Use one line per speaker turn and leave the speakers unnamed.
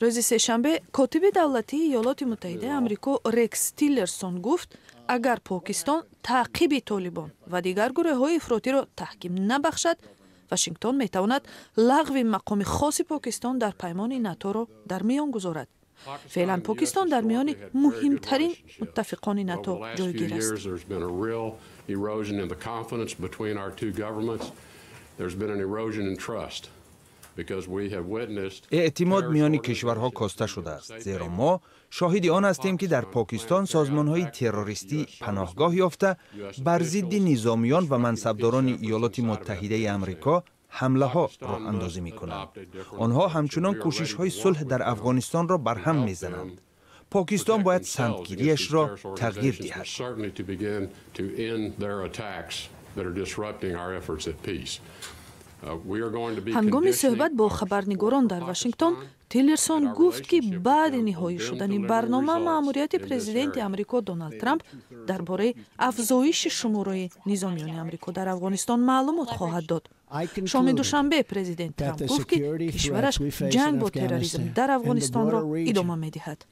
روز سه‌شنبه کاتب دولتی ایالات متحده آمریکا رکس تیلرسون گفت اگر پاکستان تعقیب طالبان و دیگر گروه‌های افراطی را تحکیم نبخشد، واشنگتن میتواند لغو مقام خاص پاکستان در پیمان ناتو را در میان گذارد. فعلا پاکستان در میان مهمترین متفقان ناتو جایگیر است.
اعتماد میان کشورها کاسته شده است، زیرا ما شاهد آن هستیم که در پاکستان سازمان‌های تروریستی پناهگاه یافته بر ضد نظامیان و منصبداران ایالات متحده آمریکا حمله ها راه اندازی می کنند. آنها همچنان کوشش های صلح در افغانستان را برهم می زنند. پاکستان باید سمتگیریش را تغییر دهد.
هنگام صحبت با خبرنگاران در واشنگتن، تیلرسون گفت که بعد نهایی شدن برنامه مأموریت پرزیدنت آمریکا دونالد ترامپ درباره افزایش شماره نظامیان آمریکا در افغانستان معلومات خواهد داد. شام دوشنبه پرزیدنت ترامپ گفت که کشورش جنگ با تروریسم در افغانستان را ادامه می‌دهد.